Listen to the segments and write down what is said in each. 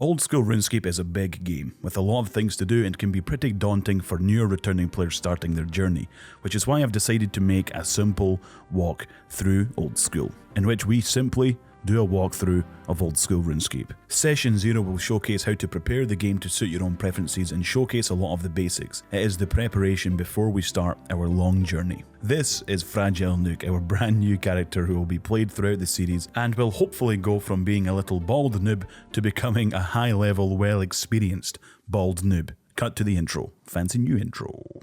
Old school RuneScape is a big game, with a lot of things to do and can be pretty daunting for newer returning players starting their journey, which is why I've decided to make a simple walk through old school, in which we simply do a walkthrough of old school RuneScape. Session 0 will showcase how to prepare the game to suit your own preferences and showcase a lot of the basics. It is the preparation before we start our long journey. This is Fragile Nook, our brand new character who will be played throughout the series and will hopefully go from being a little bald noob to becoming a high level, well experienced bald noob. Cut to the intro. Fancy new intro.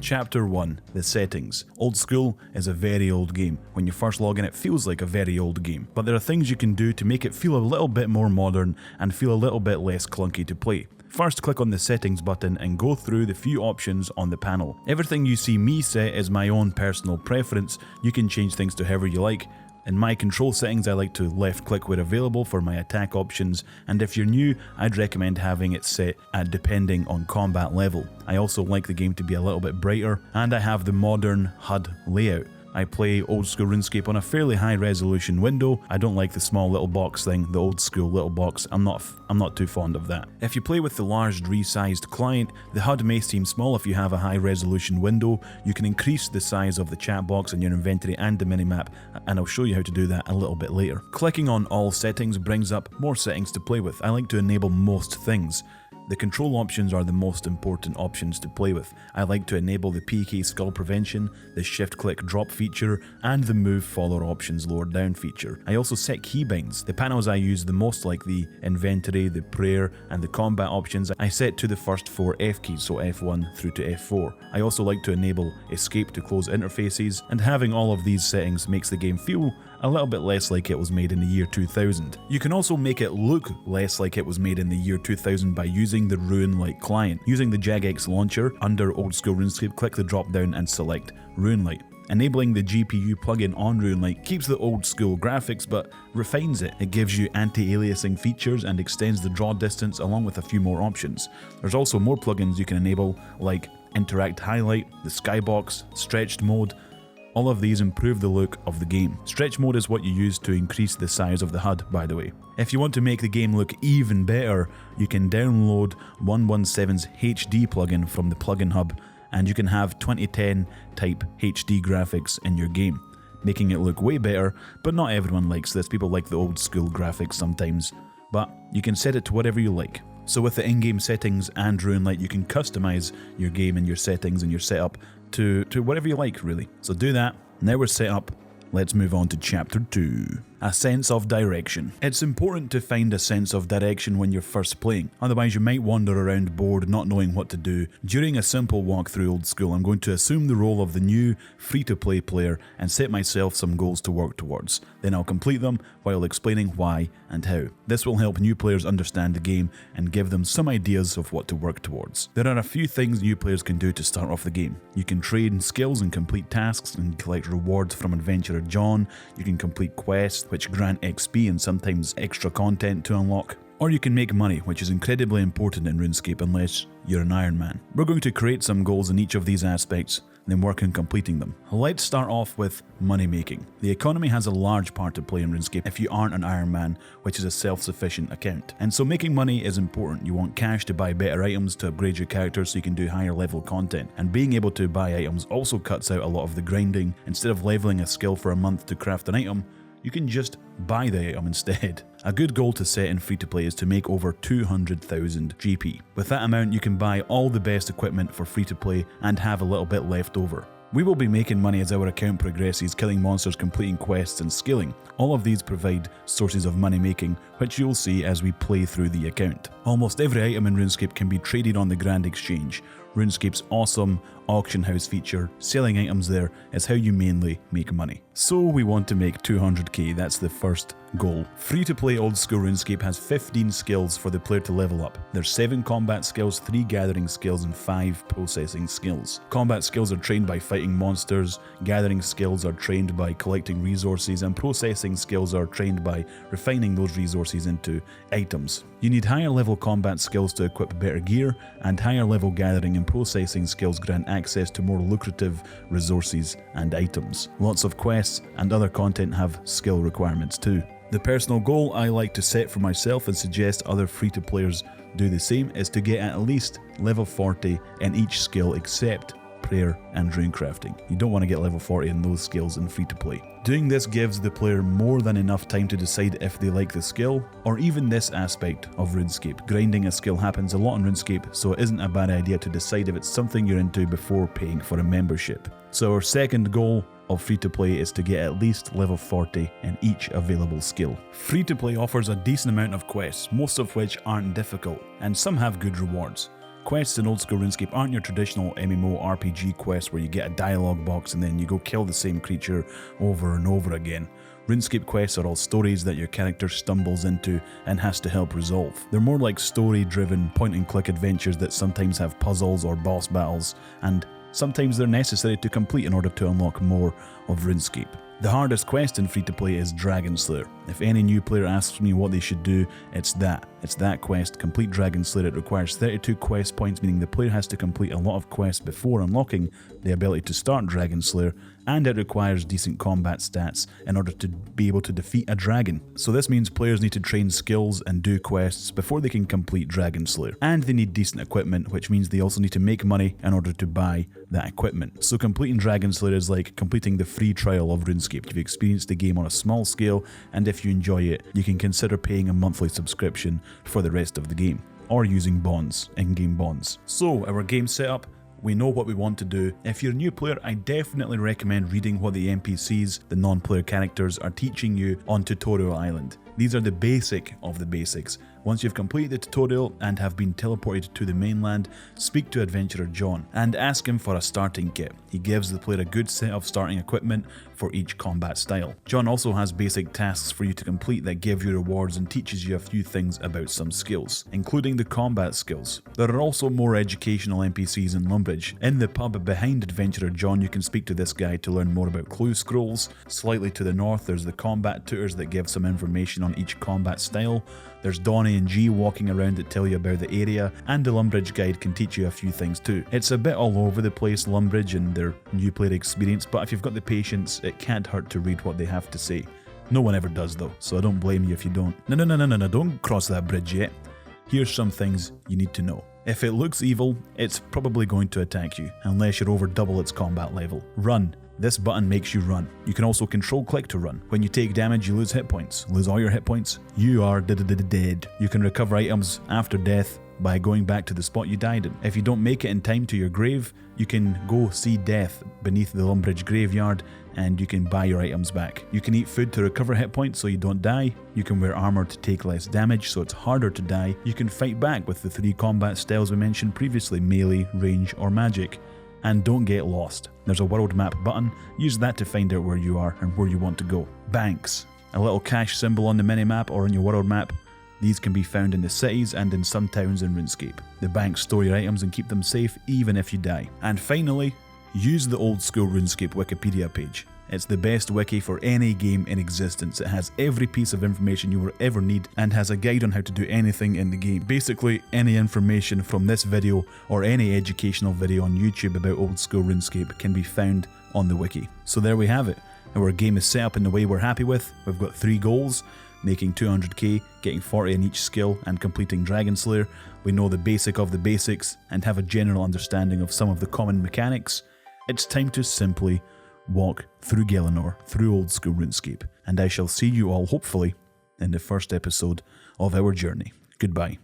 Chapter 1. The settings. Old school is a very old game. When you first log in, it feels like a very old game, but there are things you can do to make it feel a little bit more modern and feel a little bit less clunky to play. First, click on the settings button and go through the few options on the panel. Everything you see me set is my own personal preference. You can change things to however you like. In my control settings, I like to left click where available for my attack options, and if you're new, I'd recommend having it set at depending on combat level. I also like the game to be a little bit brighter, and I have the modern HUD layout. I play old school RuneScape on a fairly high resolution window. I don't like the small little box thing, the old school little box. I'm not too fond of that. If you play with the large resized client, the HUD may seem small if you have a high resolution window. You can increase the size of the chat box in your inventory and the minimap, and I'll show you how to do that a little bit later. Clicking on all settings brings up more settings to play with. I like to enable most things. The control options are the most important options to play with. I like to enable the PK skull prevention, the shift click drop feature, and the move follower options lower down feature. I also set keybinds. The panels I use the most, like the inventory, the prayer, and the combat options, I set to the first 4 F keys, so F1 through to F4. I also like to enable escape to close interfaces, and having all of these settings makes the game feel a little bit less like it was made in the year 2000. You can also make it look less like it was made in the year 2000 by using the RuneLite client. Using the Jagex launcher, under Old School RuneScape, click the drop down and select RuneLite. Enabling the GPU plugin on RuneLite keeps the old school graphics but refines it. It gives you anti-aliasing features and extends the draw distance along with a few more options. There's also more plugins you can enable like Interact Highlight, the Skybox, Stretched Mode. All of these improve the look of the game. Stretch mode is what you use to increase the size of the HUD, by the way. If you want to make the game look even better, you can download 117's HD plugin from the plugin hub, and you can have 2010 type HD graphics in your game, making it look way better, but not everyone likes this. People like the old school graphics sometimes, but you can set it to whatever you like. So with the in-game settings and RuneLite, you can customize your game and your settings and your setup to whatever you like, really. So do that. Now we're set up. Let's move on to Chapter 2. A sense of direction. It's important to find a sense of direction when you're first playing, otherwise you might wander around bored not knowing what to do. During a simple walk through old school, I'm going to assume the role of the new free-to-play player and set myself some goals to work towards. Then I'll complete them while explaining why and how. This will help new players understand the game and give them some ideas of what to work towards. There are a few things new players can do to start off the game. You can trade skills and complete tasks and collect rewards from Adventurer John. You can complete quests, which grant XP and sometimes extra content to unlock. Or you can make money, which is incredibly important in RuneScape unless you're an Iron Man. We're going to create some goals in each of these aspects, then work on completing them. Let's start off with money making. The economy has a large part to play in RuneScape if you aren't an Iron Man, which is a self-sufficient account. And so making money is important. You want cash to buy better items to upgrade your character so you can do higher level content. And being able to buy items also cuts out a lot of the grinding. Instead of leveling a skill for a month to craft an item, you can just buy the item instead. A good goal to set in free-to-play is to make over 200,000 GP. With that amount, you can buy all the best equipment for free-to-play and have a little bit left over. We will be making money as our account progresses, killing monsters, completing quests, and skilling. All of these provide sources of money making, which you'll see as we play through the account. Almost every item in RuneScape can be traded on the Grand Exchange. RuneScape's awesome auction house feature, selling items there is how you mainly make money. So we want to make 200k, that's the first goal. Free to play old school RuneScape has 15 skills for the player to level up. There's 7 combat skills, 3 gathering skills and 5 processing skills. Combat skills are trained by fighting monsters, gathering skills are trained by collecting resources, and processing skills are trained by refining those resources into items. You need higher level combat skills to equip better gear, and higher level gathering and processing skills grant access to more lucrative resources and items. Lots of quests and other content have skill requirements too. The personal goal I like to set for myself and suggest other free-to-players do the same is to get at least level 40 in each skill except prayer and runecrafting. You don't want to get level 40 in those skills in free-to-play. Doing this gives the player more than enough time to decide if they like the skill, or even this aspect of RuneScape. Grinding a skill happens a lot in RuneScape, so it isn't a bad idea to decide if it's something you're into before paying for a membership. So our second goal of free-to-play is to get at least level 40 in each available skill. Free-to-play offers a decent amount of quests, most of which aren't difficult, and some have good rewards. Quests in old school RuneScape aren't your traditional MMORPG quests where you get a dialogue box and then you go kill the same creature over and over again. RuneScape quests are all stories that your character stumbles into and has to help resolve. They're more like story-driven point-and-click adventures that sometimes have puzzles or boss battles, and sometimes they're necessary to complete in order to unlock more of RuneScape. The hardest quest in free-to-play is Dragon Slayer. If any new player asks me what they should do, it's that quest, complete Dragon Slayer. It requires 32 quest points, meaning the player has to complete a lot of quests before unlocking the ability to start Dragon Slayer, and it requires decent combat stats in order to be able to defeat a dragon. So this means players need to train skills and do quests before they can complete Dragon Slayer. And they need decent equipment, which means they also need to make money in order to buy that equipment. So completing Dragon Slayer is like completing the free trial of RuneScape. You've experienced the game on a small scale, and if you enjoy it, you can consider paying a monthly subscription for the rest of the game, or using bonds, in-game bonds. So our game setup, we know what we want to do. If you're a new player, I definitely recommend reading what the NPCs, the non-player characters, are teaching you on Tutorial Island. These are the basic of the basics. Once you've completed the tutorial and have been teleported to the mainland, speak to Adventurer John and ask him for a starting kit. He gives the player a good set of starting equipment for each combat style. John also has basic tasks for you to complete that give you rewards and teaches you a few things about some skills, including the combat skills. There are also more educational NPCs in Lumbridge. In the pub behind Adventurer John, you can speak to this guy to learn more about clue scrolls. Slightly to the north, there's the combat tutors that give some information on each combat style. There's Donnie and G walking around that tell you about the area, and the Lumbridge guide can teach you a few things too. It's a bit all over the place, Lumbridge and their new player experience, but if you've got the patience, it can't hurt to read what they have to say. No one ever does though, so I don't blame you if you don't. No, don't cross that bridge yet. Here's some things you need to know. If it looks evil, it's probably going to attack you, unless you're over double its combat level. Run. This button makes you run. You can also control-click to run. When you take damage, you lose hit points. Lose all your hit points, you are dead. You can recover items after death by going back to the spot you died in. If you don't make it in time to your grave, you can go see death beneath the Lumbridge graveyard and you can buy your items back. You can eat food to recover hit points so you don't die. You can wear armor to take less damage so it's harder to die. You can fight back with the 3 combat styles we mentioned previously, melee, range or magic. And don't get lost. There's a world map button. Use that to find out where you are and where you want to go. Banks. A little cash symbol on the minimap or on your world map. These can be found in the cities and in some towns in RuneScape. The banks store your items and keep them safe even if you die. And finally, use the old school RuneScape Wikipedia page. It's the best wiki for any game in existence. It has every piece of information you will ever need and has a guide on how to do anything in the game. Basically, any information from this video or any educational video on YouTube about old school RuneScape can be found on the wiki. So there we have it. Our game is set up in the way we're happy with. We've got 3 goals, making 200k, getting 40 in each skill and completing Dragon Slayer. We know the basic of the basics and have a general understanding of some of the common mechanics. It's time to simply walk through Gelinor, through old school RuneScape, and I shall see you all hopefully in the first episode of our journey. Goodbye.